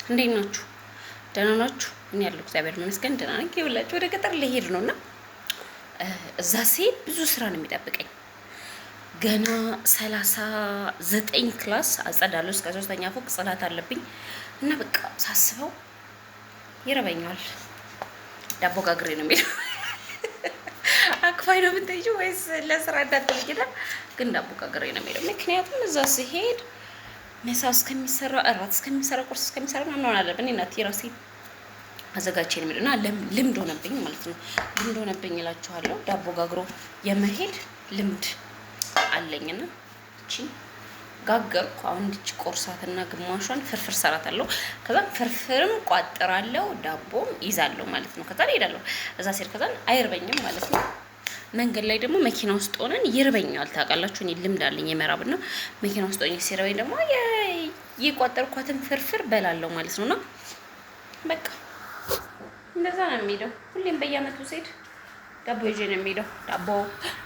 እንዴት ናችሁ? ደህና ናችሁ? እኔ ያለው እግዚአብሔር ይመስገን ደህና ነኝ። ይኸውላችሁ ወደ ገጠር ልሄድ ነውና እዛ ስሄድ ብዙ ስራ ነው የሚጠብቀኝ። ገና 39 ክላስ አጸዳለሁ። እስከ 3ኛ ፎቅ ጽዳት አለብኝ እና በቃ ሳስበው ይረበኛል። ዳቦ ጋግሬ ነው የሚለው አክፋይ ነው የምትይው ወይስ ለስራ እንዳትልቂዳ? ግን ዳቦ ጋግሬ ነው የሚለው። ምክንያቱም እዛ ስሄድ ምሳ እስከሚሰራ እራት እስከሚሰራ ቁርስ እስከሚሰራ ምናምን አለብን። እናቴ ራሴ አዘጋጅቼ ነው የሚለው እና ልምድ ሆነብኝ ማለት ነው። ልምድ ሆነብኝ እላችኋለሁ። ዳቦ ጋግሮ የመሄድ ልምድ አለኝና እቺ ጋገርኩ። አሁን እቺ ቆርሳትና ግማሿን ፍርፍር ሰራታለሁ። ከዛ ፍርፍርም ቋጥራለሁ፣ ዳቦም ይዛለሁ ማለት ነው። ከዛ እሄዳለሁ እዛ ሲር ከዛ አይርበኝም ማለት ነው። መንገድ ላይ ደግሞ መኪና ውስጥ ሆነን ይርበኛል። ታውቃላችሁ እኔ ልምድ አለኝ የመራብና መኪና ውስጥ ሆኜ ሲርበኝ ደግሞ የቋጠርኳትን ፍርፍር በላለሁ ማለት ነውና በቃ እንደዛ ነው የሚሄደው። ሁሌም በየአመቱ ስሄድ ዳቦ ይዤ ነው የሚሄደው። ዳቦ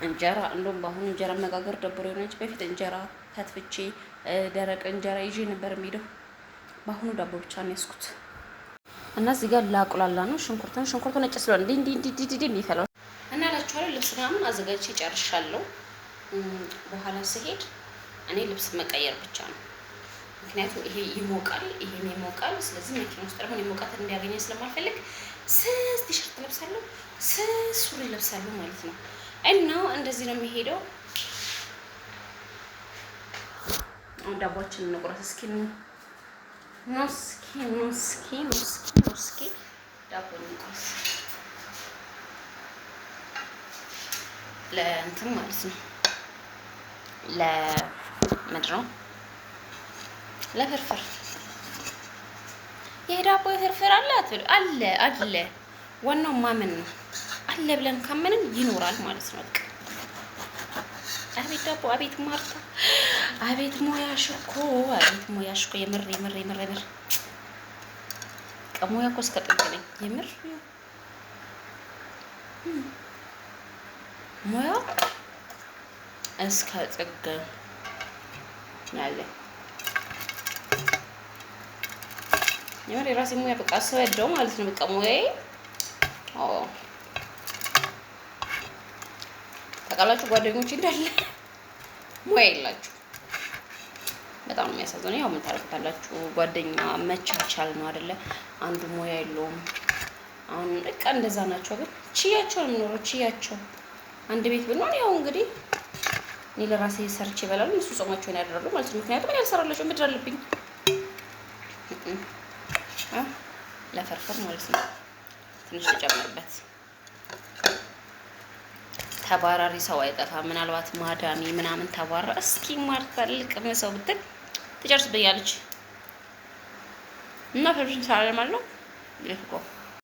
እንጀራ፣ እንደውም በአሁኑ እንጀራ መጋገር ደብሮ የሆነች በፊት እንጀራ ፈትፍቼ ደረቅ እንጀራ ይዤ ነበር የሚሄደው። በአሁኑ ዳቦ ብቻ ነው ያስኩት እና እዚህ ጋር ላቁላላ ነው ሽንኩርቱ ነጭ ስለሆነ እንዲህ የሚፈላው እና እላችኋለሁ። ልብስ ምናምን አዘጋጅቼ ጨርሻለሁ። በኋላ ስሄድ እኔ ልብስ መቀየር ብቻ ነው። ምክንያቱም ይሄ ይሞቃል፣ ይሄም ይሞቃል። ስለዚህ መኪና ውስጥ ደግሞ የሞቃት እንዲያገኘ ስለማልፈልግ ስስ ቲሸርት ለብሳለሁ፣ ስስ ሱሪ ለብሳለሁ ማለት ነው። እና እንደዚህ ነው የሚሄደው። አሁን ዳቦችን እንቁረስ እስኪ ኖስኪ ዳቦ እንቁረስ ለእንትን ማለት ነው። ለምንድን ነው ለፍርፍር የዳቦ ፍርፍር አለ አትበሉ። አለ ዋናው ማመን ነው። አለ ብለን ካመንን ይኖራል ማለት ነው። በቃ አቤት ዳቦ፣ አቤት ማርታ፣ አቤት ሙያሽ እኮ የምር ሙያ እኮ እስከ ጥግ ነኝ የምር ሙያ እስከ ጥግ ያለ የምር የራሴ ሙያ በቃ ስወደው ማለት ነው። በቃ ሙያዬ ታውቃላችሁ ጓደኞች እንዳለ ሙያ የላችሁ። በጣም ነው የሚያሳዝነው። ያው ምን ታረጋላችሁ፣ ጓደኛ መቻቻል ነው አይደለ? አንዱ ሙያ የለውም። አሁን በቃ እንደዛ ናቸው። ግን ችያቸው ነው የምኖረው፣ ችያቸው አንድ ቤት ብንሆን ያው እንግዲህ እኔ ለራሴ ሰርቼ ይበላሉ፣ እሱ ጾማቸውን ያደርጋሉ ማለት ነው። ምክንያቱም እኔ አልሰራላቸው ምድር አለብኝ ለፈርፈር ማለት ነው። ትንሽ ተጨምርበት። ተባራሪ ሰው አይጠፋ። ምናልባት ማዳሚ ምናምን ተባራ እስኪ ማርታ ልቅመሰው ብትል ትጨርስብኛለች እና ፍርፍር ሰራ ማለት ነው።